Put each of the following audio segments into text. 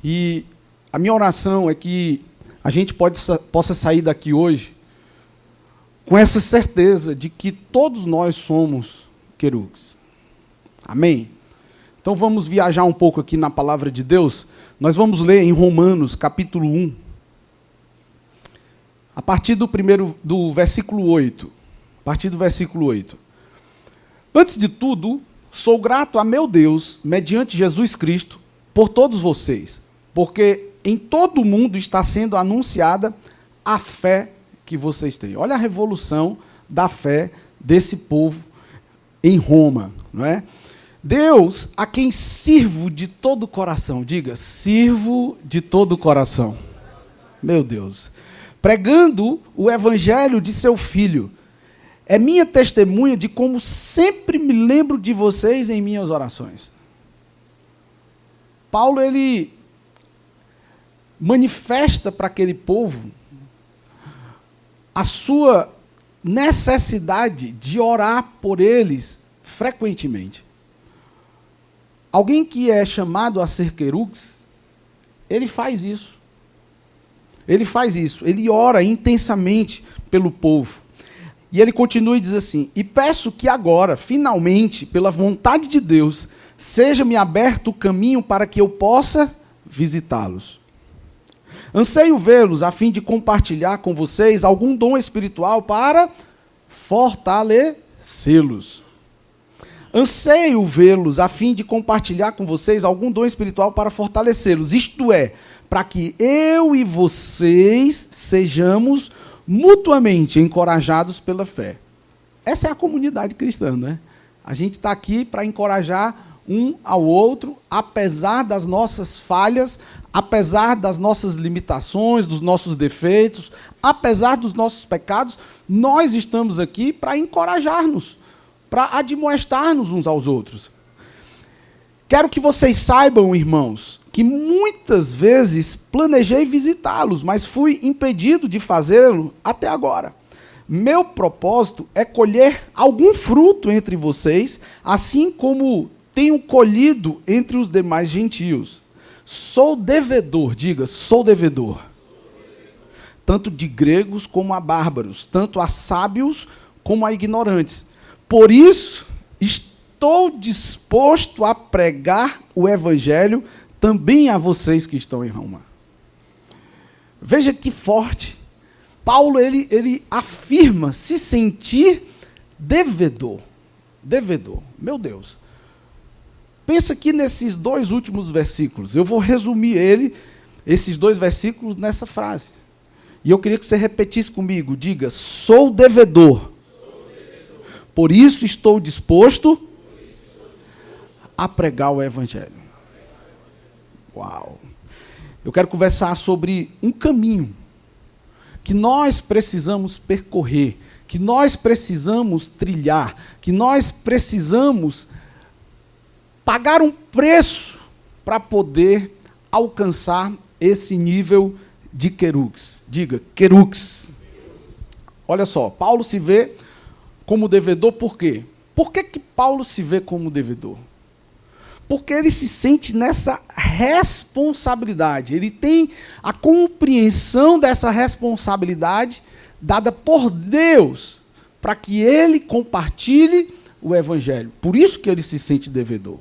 E a minha oração é que a gente possa sair daqui hoje com essa certeza de que todos nós somos querubins. Amém? Então vamos viajar um pouco aqui na palavra de Deus. Nós vamos ler em Romanos, capítulo 1, a partir do versículo 8. A partir do versículo 8. Antes de tudo, sou grato a meu Deus, mediante Jesus Cristo, por todos vocês, porque em todo o mundo está sendo anunciada a fé que vocês têm. Olha a revolução da fé desse povo em Roma, não é? Deus, a quem sirvo de todo o coração, diga, sirvo de todo o coração. Meu Deus. Pregando o evangelho de seu Filho, é minha testemunha de como sempre me lembro de vocês em minhas orações. Paulo, ele manifesta para aquele povo a sua necessidade de orar por eles frequentemente. Alguém que é chamado a ser querubins, ele faz isso. Ele faz isso, ele ora intensamente pelo povo. E ele continua e diz assim: e peço que agora, finalmente, pela vontade de Deus, seja-me aberto o caminho para que eu possa visitá-los. Anseio vê-los a fim de compartilhar com vocês algum dom espiritual para fortalecê-los. Anseio vê-los a fim de compartilhar com vocês algum dom espiritual para fortalecê-los. Isto é, para que eu e vocês sejamos mutuamente encorajados pela fé. Essa é a comunidade cristã, né? A gente está aqui para encorajar um ao outro, apesar das nossas falhas, apesar das nossas limitações, dos nossos defeitos, apesar dos nossos pecados, nós estamos aqui para encorajar-nos, para admoestar-nos uns aos outros. Quero que vocês saibam, irmãos, que muitas vezes planejei visitá-los, mas fui impedido de fazê-lo até agora. Meu propósito é colher algum fruto entre vocês, assim como tenho colhido entre os demais gentios. Sou devedor, diga, sou devedor. Tanto de gregos como a bárbaros, tanto a sábios como a ignorantes. Por isso, estou disposto a pregar o evangelho também a vocês que estão em Roma. Veja que forte. Paulo, ele afirma se sentir devedor. Devedor. Meu Deus. Pensa aqui nesses dois últimos versículos. Eu vou resumir esses dois versículos nessa frase. E eu queria que você repetisse comigo. Diga, sou devedor. Por isso estou disposto a pregar o evangelho. Uau! Eu quero conversar sobre um caminho que nós precisamos percorrer, que nós precisamos trilhar, que nós precisamos pagar um preço para poder alcançar esse nível de querubins. Diga, querubins. Olha só, Paulo se vê como devedor, por quê? Por que Paulo se vê como devedor? Porque ele se sente nessa responsabilidade, ele tem a compreensão dessa responsabilidade dada por Deus, para que ele compartilhe o evangelho. Por isso que ele se sente devedor.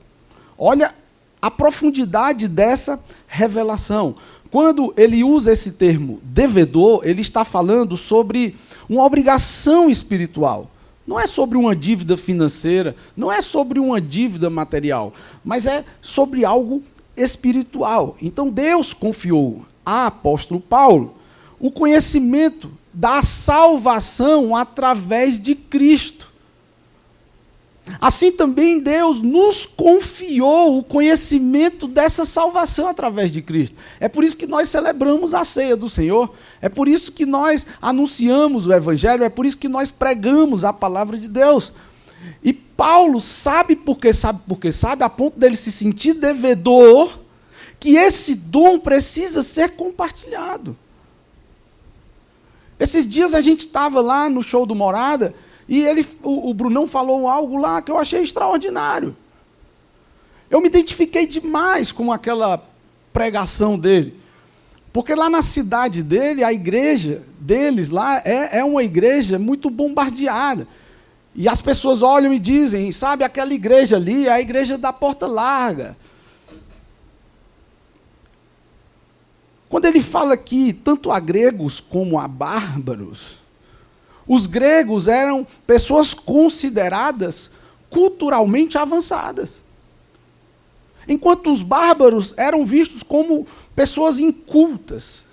Olha a profundidade dessa revelação. Quando ele usa esse termo devedor, ele está falando sobre uma obrigação espiritual. Não é sobre uma dívida financeira, não é sobre uma dívida material, mas é sobre algo espiritual. Então Deus confiou a apóstolo Paulo o conhecimento da salvação através de Cristo. Assim também Deus nos confiou o conhecimento dessa salvação através de Cristo. É por isso que nós celebramos a ceia do Senhor, é por isso que nós anunciamos o Evangelho, é por isso que nós pregamos a palavra de Deus. E Paulo sabe, a ponto dele se sentir devedor, que esse dom precisa ser compartilhado. Esses dias a gente estava lá no show do Morada, e o Brunão falou algo lá que eu achei extraordinário. Eu me identifiquei demais com aquela pregação dele. Porque lá na cidade dele, a igreja deles lá é uma igreja muito bombardeada. E as pessoas olham e dizem, sabe, aquela igreja ali é a igreja da porta larga. Quando ele fala aqui, tanto a gregos como a bárbaros, os gregos eram pessoas consideradas culturalmente avançadas. Enquanto os bárbaros eram vistos como pessoas incultas,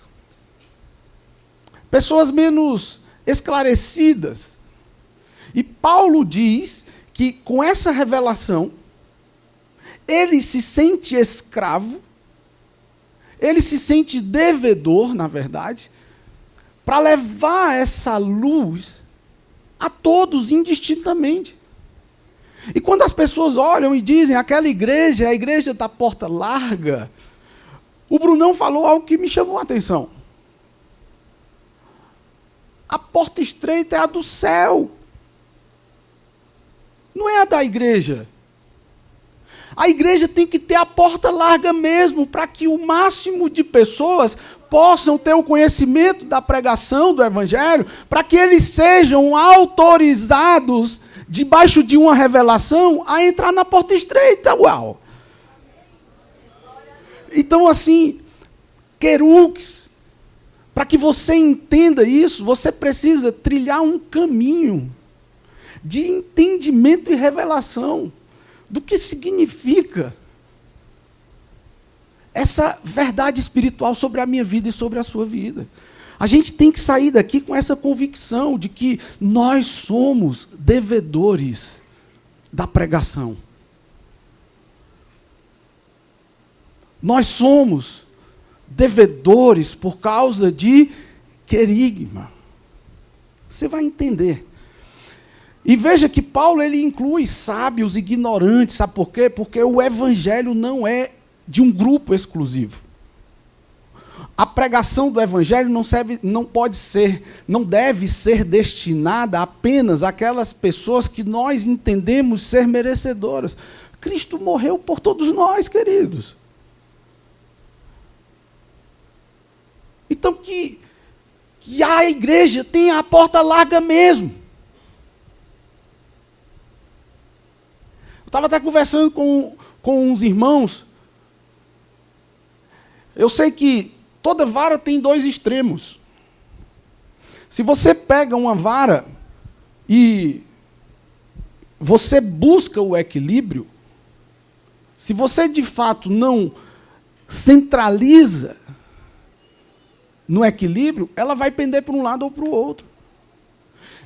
pessoas menos esclarecidas. E Paulo diz que com essa revelação, ele se sente escravo, ele se sente devedor, na verdade, para levar essa luz a todos indistintamente. E quando as pessoas olham e dizem, aquela igreja é a igreja da porta larga, o Brunão falou algo que me chamou a atenção. A porta estreita é a do céu. Não é a da igreja. A igreja tem que ter a porta larga mesmo, para que o máximo de pessoas possam ter o conhecimento da pregação do Evangelho, para que eles sejam autorizados, debaixo de uma revelação, a entrar na porta estreita. Uau! Então, assim, querux, para que você entenda isso, você precisa trilhar um caminho de entendimento e revelação do que significa essa verdade espiritual sobre a minha vida e sobre a sua vida. A gente tem que sair daqui com essa convicção de que nós somos devedores da pregação. Nós somos devedores por causa de querigma. Você vai entender. E veja que Paulo ele inclui sábios, ignorantes, sabe por quê? Porque o evangelho não é de um grupo exclusivo. A pregação do evangelho não deve ser destinada apenas àquelas pessoas que nós entendemos ser merecedoras. Cristo morreu por todos nós, queridos. Então que a igreja tenha a porta larga mesmo. Eu estava até conversando com uns irmãos. Eu sei que toda vara tem dois extremos. Se você pega uma vara e você busca o equilíbrio, se você de fato não centraliza no equilíbrio, ela vai pender para um lado ou para o outro.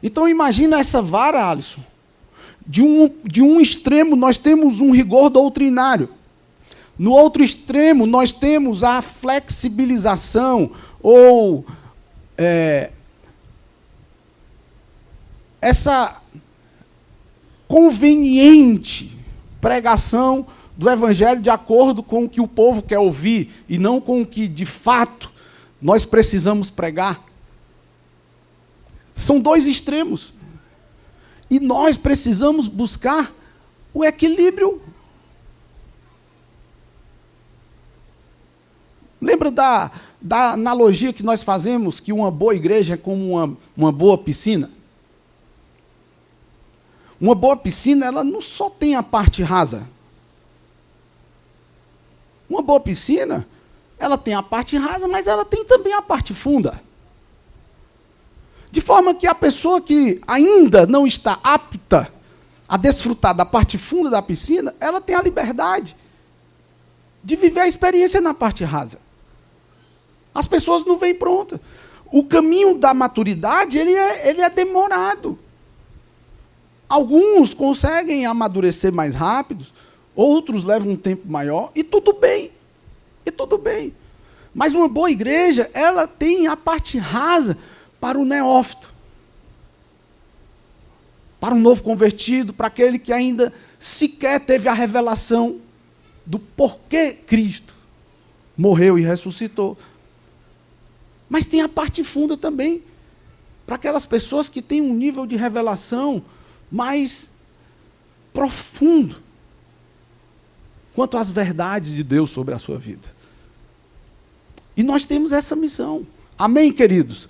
Então imagina essa vara, Alisson. De um extremo nós temos um rigor doutrinário. No outro extremo nós temos a flexibilização ou essa conveniente pregação do evangelho de acordo com o que o povo quer ouvir e não com o que de fato nós precisamos pregar. São dois extremos. E nós precisamos buscar o equilíbrio. Lembra da analogia que nós fazemos, que uma boa igreja é como uma boa piscina? Uma boa piscina, ela não só tem a parte rasa. Uma boa piscina, ela tem a parte rasa, mas ela tem também a parte funda. De forma que a pessoa que ainda não está apta a desfrutar da parte funda da piscina, ela tem a liberdade de viver a experiência na parte rasa. As pessoas não vêm prontas. O caminho da maturidade, ele é demorado. Alguns conseguem amadurecer mais rápido, outros levam um tempo maior, e tudo bem. E tudo bem. Mas uma boa igreja, ela tem a parte rasa para o neófito, para um novo convertido, para aquele que ainda sequer teve a revelação do porquê Cristo morreu e ressuscitou. Mas tem a parte funda também, para aquelas pessoas que têm um nível de revelação mais profundo quanto às verdades de Deus sobre a sua vida. E nós temos essa missão. Amém, queridos?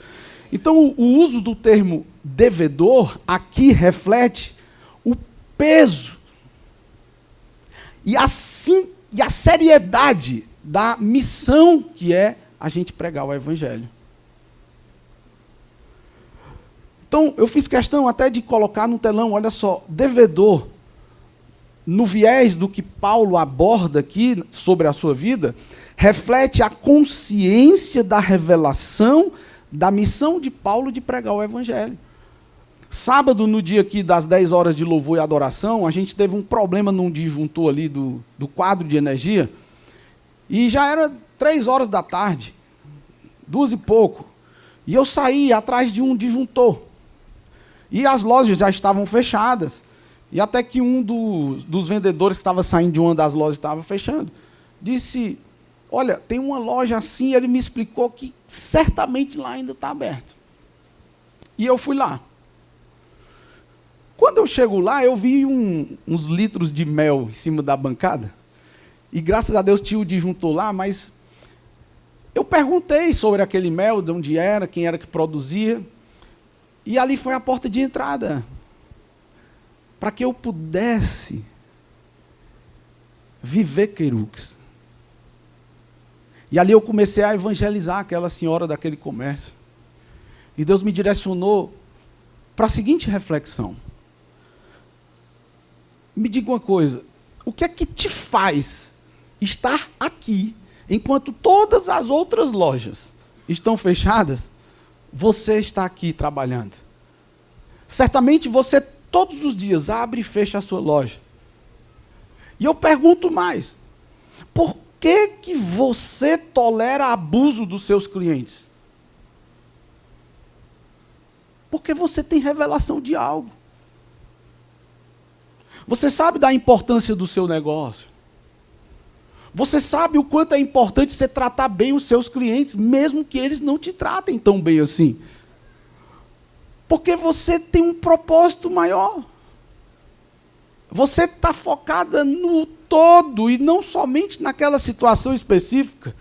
Então, o uso do termo devedor aqui reflete o peso e a seriedade da missão que é a gente pregar o Evangelho. Então, eu fiz questão até de colocar no telão, olha só, devedor, no viés do que Paulo aborda aqui sobre a sua vida, reflete a consciência da revelação da missão de Paulo de pregar o Evangelho. Sábado, no dia aqui das 10 horas de louvor e adoração, a gente teve um problema num disjuntor ali do quadro de energia, e já era 3 horas da tarde, 2 e pouco, e eu saí atrás de um disjuntor. E as lojas já estavam fechadas. E até que um dos vendedores que estava saindo de uma das lojas estava fechando, disse, olha, tem uma loja assim, ele me explicou que certamente lá ainda está aberto. E eu fui lá. Quando eu chego lá, eu vi uns litros de mel em cima da bancada. E graças a Deus tinha o disjuntor lá, mas eu perguntei sobre aquele mel, de onde era, quem era que produzia. E ali foi a porta de entrada, para que eu pudesse viver Querux. E ali eu comecei a evangelizar aquela senhora daquele comércio. E Deus me direcionou para a seguinte reflexão. Me diga uma coisa, o que é que te faz estar aqui, enquanto todas as outras lojas estão fechadas? Você está aqui trabalhando. Certamente você todos os dias abre e fecha a sua loja. E eu pergunto mais, por que você tolera abuso dos seus clientes? Porque você tem revelação de algo. Você sabe da importância do seu negócio. Você sabe o quanto é importante você tratar bem os seus clientes, mesmo que eles não te tratem tão bem assim. Porque você tem um propósito maior. Você está focada no todo e não somente naquela situação específica.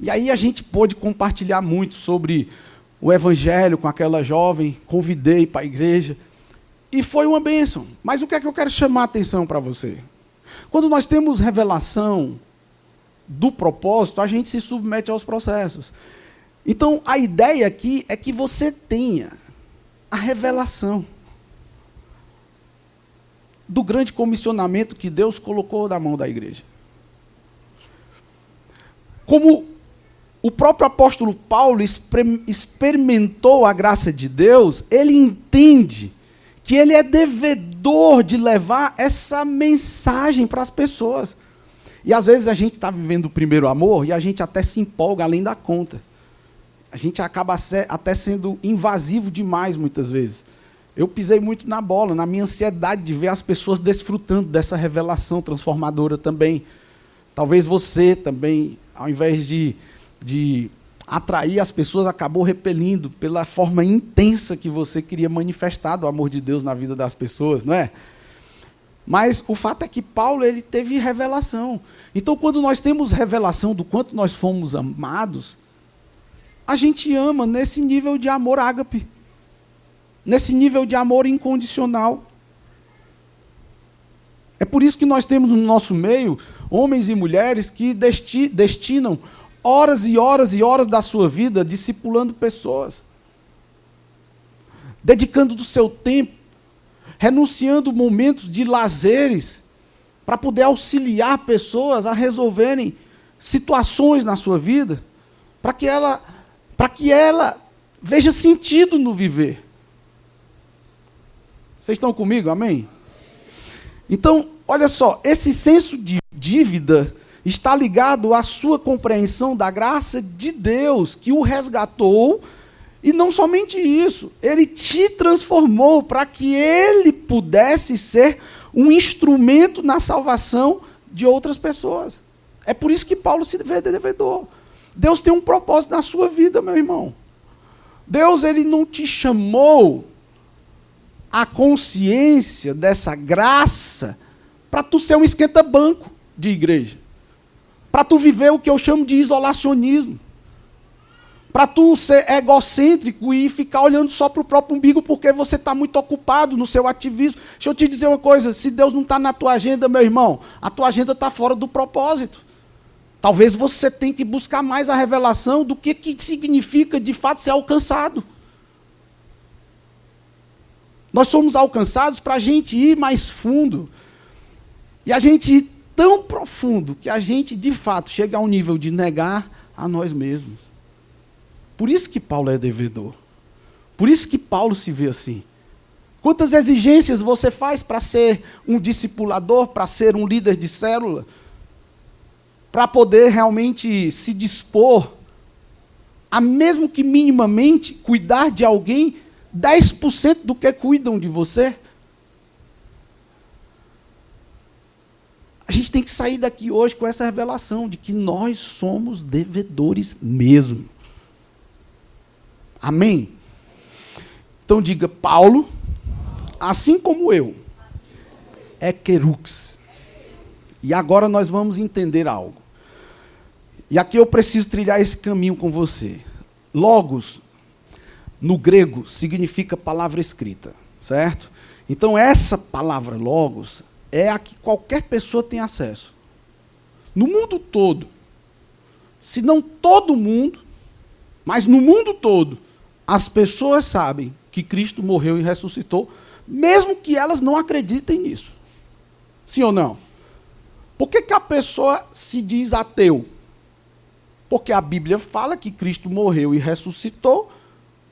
E aí a gente pôde compartilhar muito sobre o Evangelho com aquela jovem, convidei para a igreja, e foi uma bênção. Mas o que é que eu quero chamar a atenção para você? Quando nós temos revelação do propósito, a gente se submete aos processos. Então, a ideia aqui é que você tenha a revelação do grande comissionamento que Deus colocou na mão da igreja. Como o próprio apóstolo Paulo experimentou a graça de Deus, ele entende que ele é devedor de levar essa mensagem para as pessoas. E às vezes a gente está vivendo o primeiro amor e a gente até se empolga além da conta. A gente acaba até sendo invasivo demais muitas vezes. Eu pisei muito na bola, na minha ansiedade de ver as pessoas desfrutando dessa revelação transformadora também. Talvez você também, ao invés de atrair as pessoas, acabou repelindo pela forma intensa que você queria manifestar do amor de Deus na vida das pessoas, não é? Mas o fato é que Paulo, ele teve revelação. Então, quando nós temos revelação do quanto nós fomos amados, a gente ama nesse nível de amor ágape, nesse nível de amor incondicional. É por isso que nós temos no nosso meio homens e mulheres que destinam horas e horas e horas da sua vida discipulando pessoas, dedicando do seu tempo, renunciando momentos de lazeres para poder auxiliar pessoas a resolverem situações na sua vida, para que ela veja sentido no viver. Vocês estão comigo? Amém? Então, olha só, esse senso de dívida está ligado à sua compreensão da graça de Deus, que o resgatou, e não somente isso, ele te transformou para que ele pudesse ser um instrumento na salvação de outras pessoas. É por isso que Paulo se vê devedor. Deus tem um propósito na sua vida, meu irmão. Deus, ele não te chamou à consciência dessa graça para tu ser um esquenta-banco de igreja. para tu viver o que eu chamo de isolacionismo, para tu ser egocêntrico e ficar olhando só para o próprio umbigo porque você está muito ocupado no seu ativismo. Deixa eu te dizer uma coisa, se Deus não está na tua agenda, meu irmão, a tua agenda está fora do propósito. Talvez você tenha que buscar mais a revelação do que significa de fato ser alcançado. Nós somos alcançados para a gente ir mais fundo. E a gente ir tão profundo que a gente, de fato, chega ao nível de negar a nós mesmos. Por isso que Paulo é devedor. Por isso que Paulo se vê assim. Quantas exigências você faz para ser um discipulador, para ser um líder de célula, para poder realmente se dispor a, mesmo que minimamente, cuidar de alguém 10% do que cuidam de você? A gente tem que sair daqui hoje com essa revelação de que nós somos devedores mesmo. Amém? Então diga, Paulo, assim como eu, é querux. E agora nós vamos entender algo. E aqui eu preciso trilhar esse caminho com você. Logos, no grego, significa palavra escrita, certo? Então essa palavra logos é a que qualquer pessoa tem acesso. No mundo todo, se não todo mundo, mas no mundo todo, as pessoas sabem que Cristo morreu e ressuscitou, mesmo que elas não acreditem nisso. Sim ou não? Por que a pessoa se diz ateu? Porque a Bíblia fala que Cristo morreu e ressuscitou,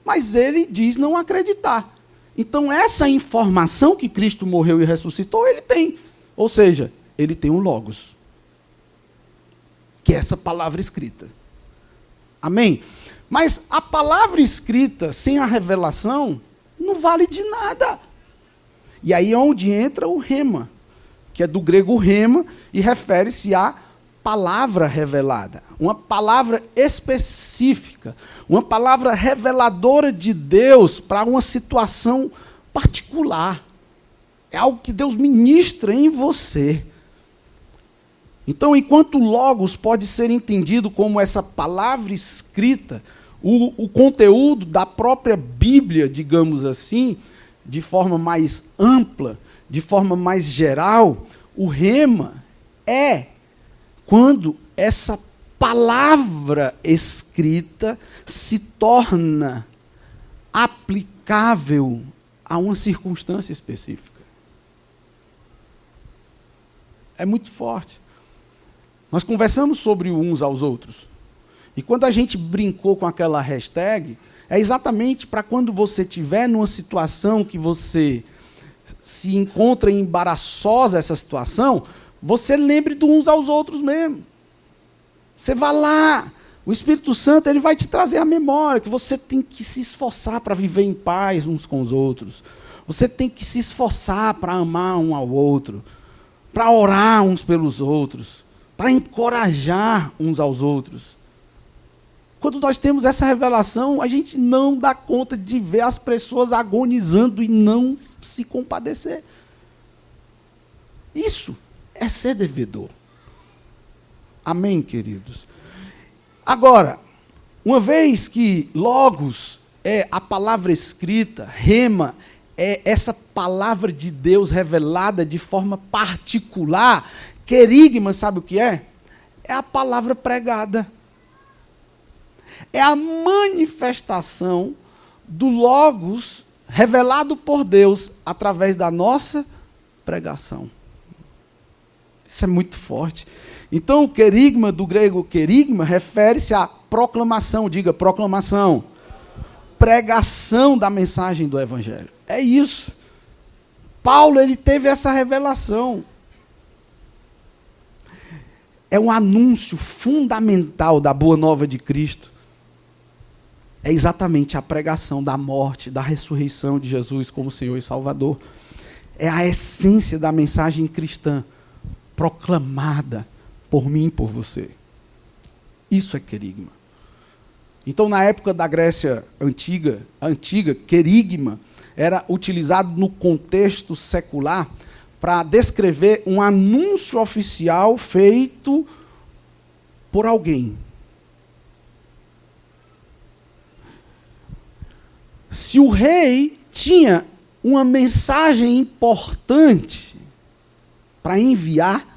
mas ele diz não acreditar. Então, essa informação que Cristo morreu e ressuscitou, ele tem. Ou seja, ele tem um logos, que é essa palavra escrita. Amém? Mas a palavra escrita, sem a revelação, não vale de nada. E aí é onde entra o rema, que é do grego rema, e refere-se à palavra revelada. Uma palavra específica, uma palavra reveladora de Deus para uma situação particular. É algo que Deus ministra em você. Então, enquanto logos pode ser entendido como essa palavra escrita, o conteúdo da própria Bíblia, digamos assim, de forma mais ampla, de forma mais geral, o rema é quando essa palavra escrita se torna aplicável a uma circunstância específica. É muito forte. Nós conversamos sobre uns aos outros. E quando a gente brincou com aquela hashtag, é exatamente para quando você estiver numa situação que você se encontra embaraçosa essa situação, você lembre de uns aos outros mesmo. Você vai lá, o Espírito Santo ele vai te trazer a memória que você tem que se esforçar para viver em paz uns com os outros. Você tem que se esforçar para amar um ao outro, para orar uns pelos outros, para encorajar uns aos outros. Quando nós temos essa revelação, a gente não dá conta de ver as pessoas agonizando e não se compadecer. Isso é ser devedor. Amém, queridos? Agora, uma vez que logos é a palavra escrita, rema é essa palavra de Deus revelada de forma particular, querigma, sabe o que é? É a palavra pregada. É a manifestação do logos revelado por Deus através da nossa pregação. Isso é muito forte. Então, o querigma, do grego querigma, refere-se à proclamação, diga proclamação, pregação da mensagem do Evangelho. É isso. Paulo, ele teve essa revelação. É um anúncio fundamental da boa nova de Cristo. É exatamente a pregação da morte, da ressurreição de Jesus como Senhor e Salvador. É a essência da mensagem cristã, proclamada por mim e por você. Isso é querigma. Então, na época da Grécia antiga, querigma era utilizado no contexto secular para descrever um anúncio oficial feito por alguém. Se o rei tinha uma mensagem importante para enviar,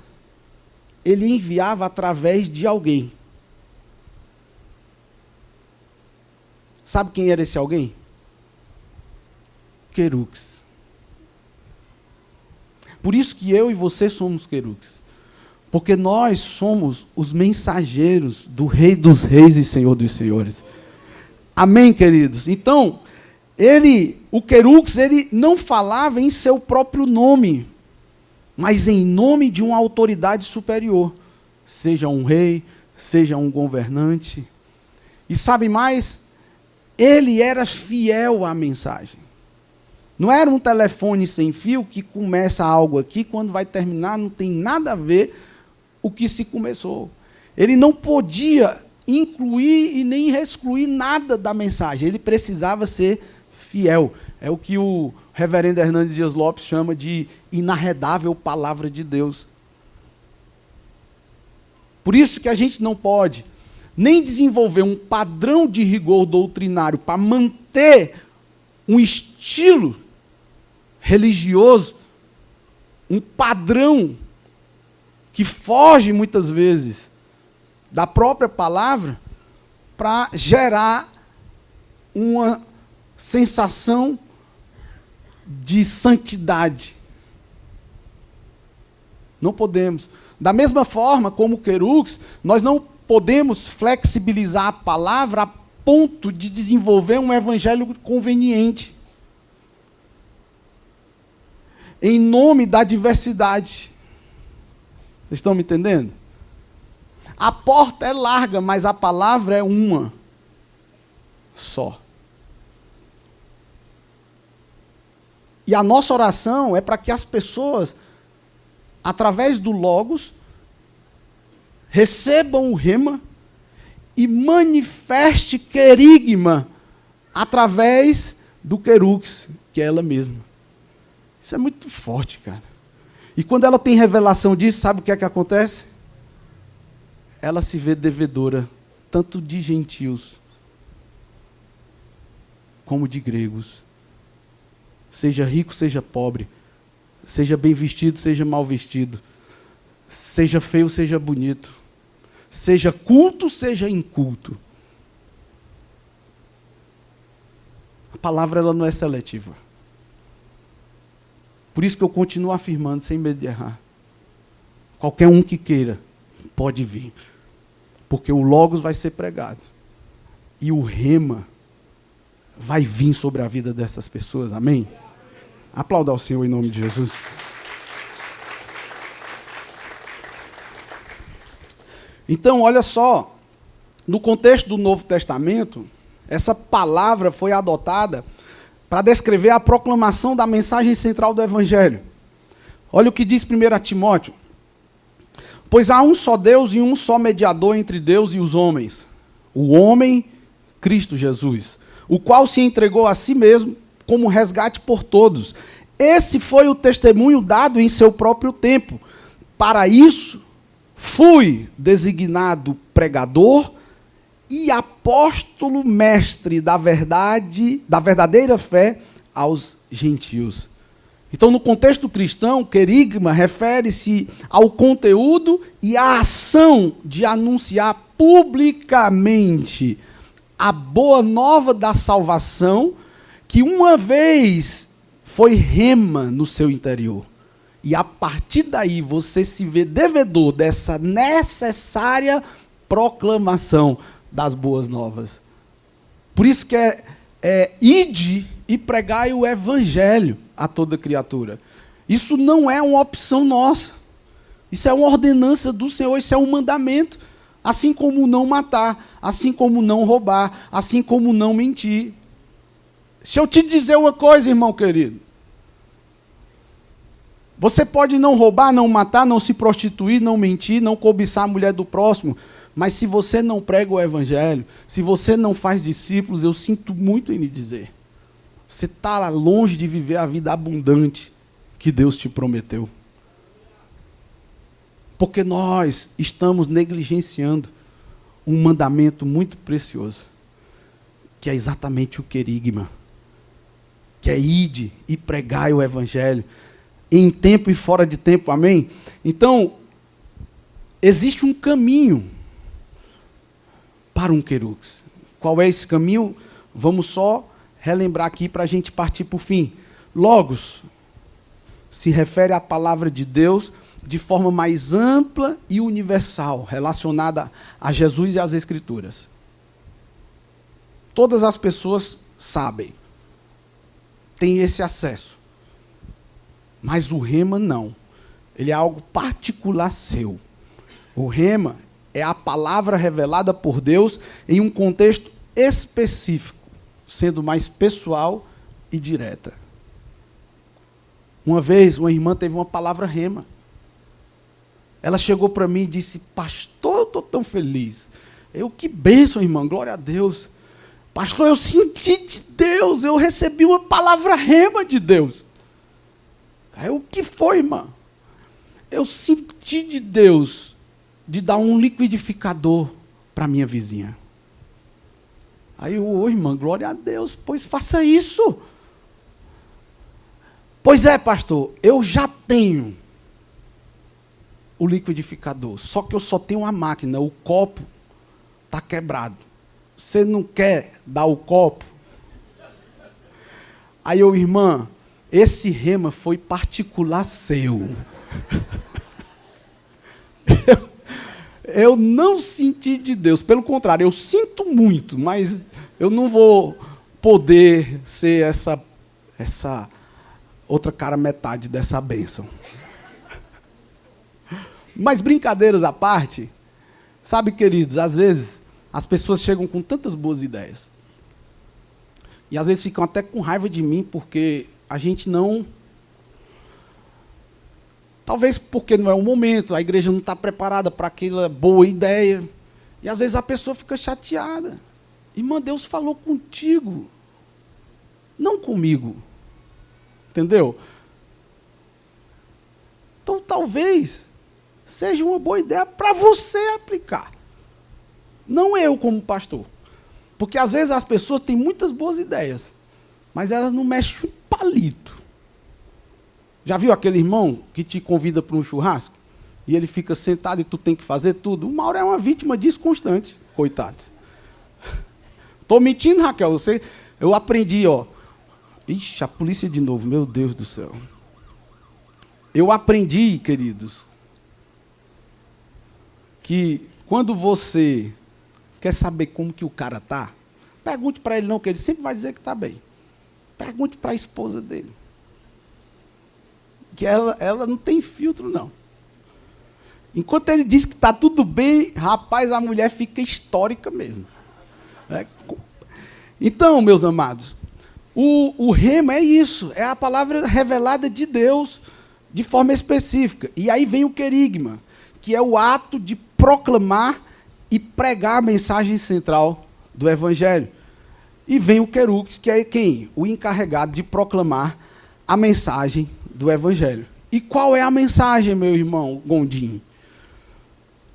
ele enviava através de alguém. Sabe quem era esse alguém? Querux. Por isso que eu e você somos querux. Porque nós somos os mensageiros do Rei dos Reis e Senhor dos Senhores. Amém, queridos? Então, o querux, ele não falava em seu próprio nome, mas em nome de uma autoridade superior. Seja um rei, seja um governante. E sabe mais? Ele era fiel à mensagem. Não era um telefone sem fio que começa algo aqui, quando vai terminar não tem nada a ver o que se começou. Ele não podia incluir e nem excluir nada da mensagem. Ele precisava ser fiel. É o que o reverendo Hernandes Dias Lopes chama de inarredável palavra de Deus. Por isso que a gente não pode nem desenvolver um padrão de rigor doutrinário para manter um estilo religioso, um padrão que foge muitas vezes da própria palavra, para gerar uma sensação de santidade. Não podemos. Da mesma forma como querux, nós não podemos flexibilizar a palavra a ponto de desenvolver um evangelho conveniente. Em nome da diversidade. Vocês estão me entendendo? A porta é larga, mas a palavra é uma só. E a nossa oração é para que as pessoas, através do Logos, recebam o rema e manifeste querigma através do querux, que é ela mesma. Isso é muito forte, cara. E quando ela tem revelação disso, sabe o que é que acontece? Ela se vê devedora, tanto de gentios, como de gregos. Seja rico, seja pobre. Seja bem vestido, seja mal vestido. Seja feio, seja bonito. Seja culto, seja inculto. A palavra ela não é seletiva. Por isso que eu continuo afirmando, sem medo de errar. Qualquer um que queira, pode vir. Porque o Logos vai ser pregado. E o rema vai vir sobre a vida dessas pessoas. Amém? Aplauda ao Senhor em nome de Jesus. Então, olha só. No contexto do Novo Testamento, essa palavra foi adotada para descrever a proclamação da mensagem central do Evangelho. Olha o que diz 1 Timóteo. Pois há um só Deus e um só mediador entre Deus e os homens. O homem, Cristo Jesus, o qual se entregou a si mesmo como resgate por todos. Esse foi o testemunho dado em seu próprio tempo. Para isso, fui designado pregador e apóstolo mestre da verdade, da verdadeira fé aos gentios. Então, no contexto cristão, querigma refere-se ao conteúdo e à ação de anunciar publicamente a boa nova da salvação, que uma vez foi rema no seu interior. E a partir daí você se vê devedor dessa necessária proclamação das boas novas. Por isso que ide e pregai o evangelho a toda criatura. Isso não é uma opção nossa. Isso é uma ordenança do Senhor, isso é um mandamento. Assim como não matar, assim como não roubar, assim como não mentir. Se eu te dizer uma coisa, irmão querido, você pode não roubar, não matar, não se prostituir, não mentir, não cobiçar a mulher do próximo, mas se você não prega o evangelho, se você não faz discípulos, eu sinto muito em lhe dizer, você está longe de viver a vida abundante que Deus te prometeu. Porque nós estamos negligenciando um mandamento muito precioso, que é exatamente o querigma, que é ide e pregai o evangelho, em tempo e fora de tempo, amém? Então, existe um caminho para um querux. Qual é esse caminho? Vamos só relembrar aqui para a gente partir para o fim. Logos se refere à palavra de Deus de forma mais ampla e universal, relacionada a Jesus e às Escrituras. Todas as pessoas sabem, têm esse acesso. Mas o rema não. Ele é algo particular seu. O rema é a palavra revelada por Deus em um contexto específico, sendo mais pessoal e direta. Uma vez, uma irmã teve uma palavra rema. Ela chegou para mim e disse: pastor, eu estou tão feliz. Eu, que bênção, irmã, glória a Deus. Pastor, eu senti de Deus, eu recebi uma palavra rema de Deus. Aí, o que foi, irmã? Eu senti de Deus de dar um liquidificador para minha vizinha. Aí eu, irmã, glória a Deus, pois faça isso. Pois é, pastor, eu já tenho o liquidificador, só que eu só tenho uma máquina, o copo está quebrado. Você não quer dar o copo? Aí eu, irmã, esse rema foi particular seu. Eu não senti de Deus, pelo contrário, eu sinto muito, mas eu não vou poder ser essa outra cara metade dessa bênção. Mas brincadeiras à parte, sabe, queridos, às vezes as pessoas chegam com tantas boas ideias. E às vezes ficam até com raiva de mim, porque a gente não... Talvez porque não é o momento, a igreja não está preparada para aquela boa ideia. E às vezes a pessoa fica chateada. Irmã, Deus falou contigo, não comigo. Entendeu? Então talvez seja uma boa ideia para você aplicar. Não eu como pastor. Porque às vezes as pessoas têm muitas boas ideias, mas elas não mexem um palito. Já viu aquele irmão que te convida para um churrasco? E ele fica sentado e tu tem que fazer tudo? O Mauro é uma vítima disso constante, coitado. Estou mentindo, Raquel? Eu aprendi, ó. Ixi, a polícia de novo, meu Deus do céu. Eu aprendi, queridos, que quando você quer saber como que o cara está, pergunte para ele não, que ele sempre vai dizer que está bem. Pergunte para a esposa dele. Que ela não tem filtro, não. Enquanto ele diz que está tudo bem, rapaz, a mulher fica histórica mesmo. Então, meus amados, o rema é isso, é a palavra revelada de Deus de forma específica. E aí vem o querigma, que é o ato de proclamar e pregar a mensagem central do Evangelho. E vem o querux, que é quem? O encarregado de proclamar a mensagem do Evangelho. E qual é a mensagem, meu irmão Gondim?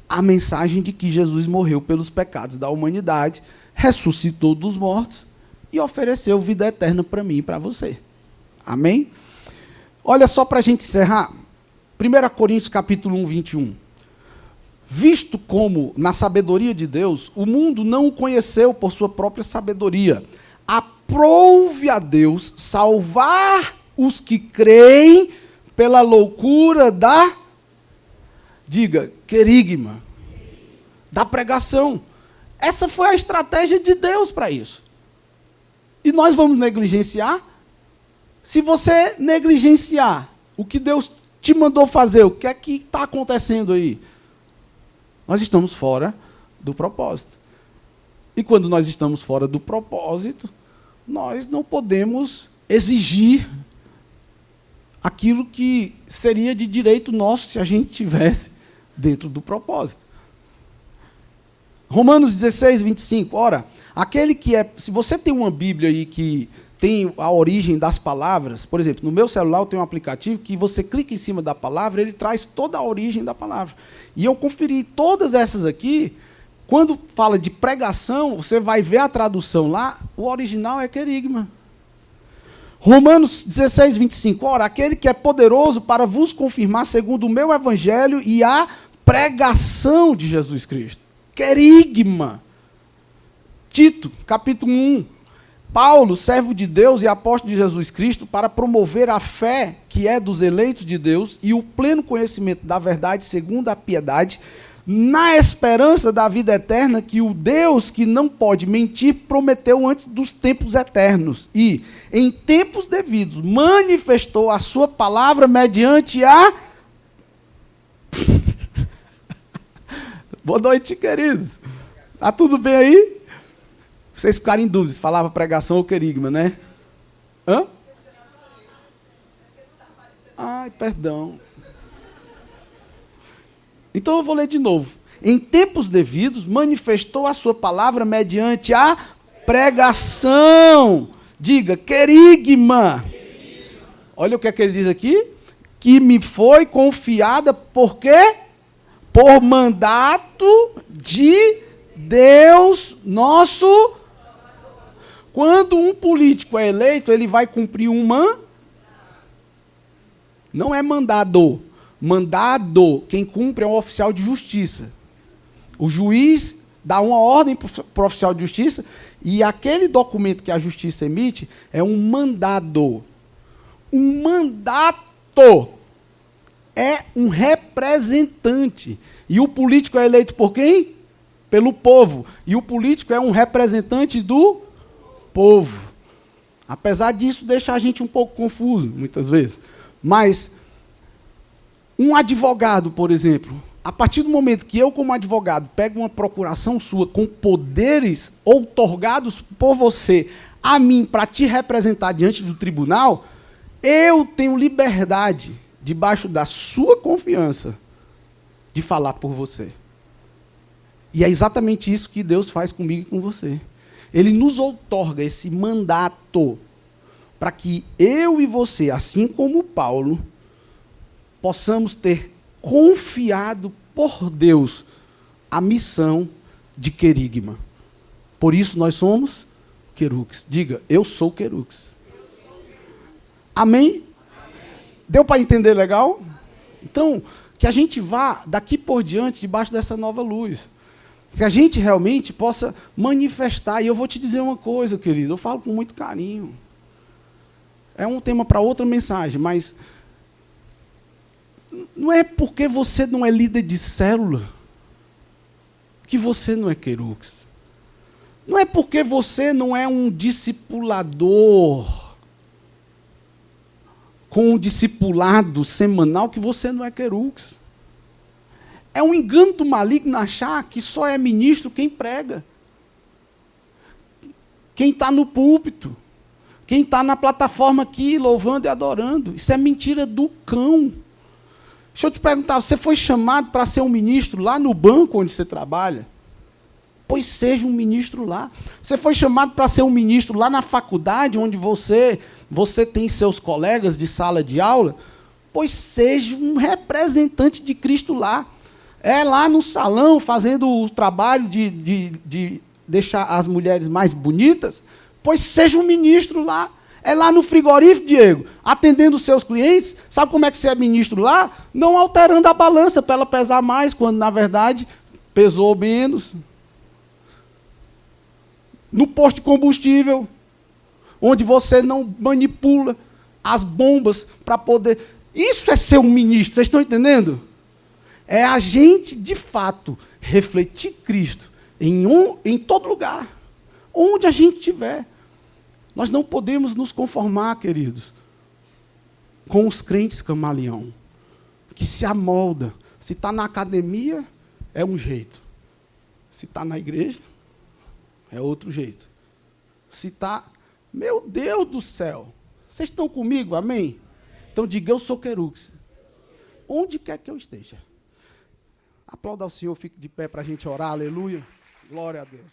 A mensagem de que Jesus morreu pelos pecados da humanidade, ressuscitou dos mortos e ofereceu vida eterna para mim e para você. Amém? Olha só para a gente encerrar. 1 Coríntios capítulo 1, 21. Visto como, na sabedoria de Deus, o mundo não o conheceu por sua própria sabedoria, aprouve a Deus salvar os que creem pela loucura da, diga, querigma, da pregação. Essa foi a estratégia de Deus para isso. E nós vamos negligenciar? Se você negligenciar o que Deus te mandou fazer, o que é que está acontecendo aí? Nós estamos fora do propósito. E quando nós estamos fora do propósito, nós não podemos exigir aquilo que seria de direito nosso se a gente tivesse dentro do propósito. Romanos 16, 25. Ora, aquele que é... Se você tem uma Bíblia aí que tem a origem das palavras, por exemplo, no meu celular eu tenho um aplicativo que você clica em cima da palavra, ele traz toda a origem da palavra. E eu conferi todas essas aqui, Quando fala de pregação, você vai ver a tradução lá, o original é querigma. Romanos 16, 25. Ora, aquele que é poderoso para vos confirmar segundo o meu evangelho e a pregação de Jesus Cristo. Querigma. Tito, capítulo 1. Paulo, servo de Deus e apóstolo de Jesus Cristo, para promover a fé que é dos eleitos de Deus e o pleno conhecimento da verdade segundo a piedade, na esperança da vida eterna que o Deus que não pode mentir prometeu antes dos tempos eternos e, em tempos devidos, manifestou a sua palavra mediante a... Boa noite, queridos. Tá tudo bem aí? Vocês ficaram em dúvida se falava pregação ou querigma, né? Hã? Ai, perdão. Então eu vou ler de novo. Em tempos devidos, manifestou a sua palavra mediante a pregação. Diga, querigma. Olha o que é que ele diz aqui. Que me foi confiada, por quê? Por mandato de Deus nosso. Quando um político é eleito, ele vai cumprir uma... Não é mandado. Mandado, quem cumpre é um oficial de justiça. O juiz dá uma ordem para o oficial de justiça e aquele documento que a justiça emite é um mandado. Um mandato é um representante. E o político é eleito por quem? Pelo povo. E o político é um representante do povo. Apesar disso, deixa a gente um pouco confuso, muitas vezes. Mas um advogado, por exemplo, a partir do momento que eu, como advogado, pego uma procuração sua com poderes outorgados por você a mim para te representar diante do tribunal, eu tenho liberdade, debaixo da sua confiança, de falar por você. E é exatamente isso que Deus faz comigo e com você. Ele nos outorga esse mandato para que eu e você, assim como Paulo, possamos ter confiado por Deus a missão de querigma. Por isso nós somos querux. Diga, eu sou querux. Amém? Deu para entender legal? Então, que a gente vá daqui por diante debaixo dessa nova luz. Que a gente realmente possa manifestar. E eu vou te dizer uma coisa, querido, eu falo com muito carinho. É um tema para outra mensagem, mas não é porque você não é líder de célula que você não é querux. Não é porque você não é um discipulador com um discipulado semanal que você não é querux. É um engano do maligno achar que só é ministro quem prega. Quem está no púlpito. Quem está na plataforma aqui, louvando e adorando. Isso é mentira do cão. Deixa eu te perguntar, você foi chamado para ser um ministro lá no banco onde você trabalha? Pois seja um ministro lá. Você foi chamado para ser um ministro lá na faculdade, onde você tem seus colegas de sala de aula? Pois seja um representante de Cristo lá. É lá no salão, fazendo o trabalho de deixar as mulheres mais bonitas? Pois seja um ministro lá. É lá no frigorífico, Diego, atendendo os seus clientes. Sabe como é que você é ministro lá? Não alterando a balança para ela pesar mais, quando, na verdade, pesou menos. No posto de combustível, onde você não manipula as bombas para poder... Isso é ser um ministro, vocês estão entendendo? É a gente, de fato, refletir Cristo em todo lugar, onde a gente estiver. Nós não podemos nos conformar, queridos, com os crentes camaleão, que se amolda. Se está na academia, é um jeito. Se está na igreja, é outro jeito. Se está... Meu Deus do céu! Vocês estão comigo, amém? Então diga, eu sou querux. Onde quer que eu esteja. Aplauda ao Senhor, fique de pé para a gente orar, aleluia. Glória a Deus.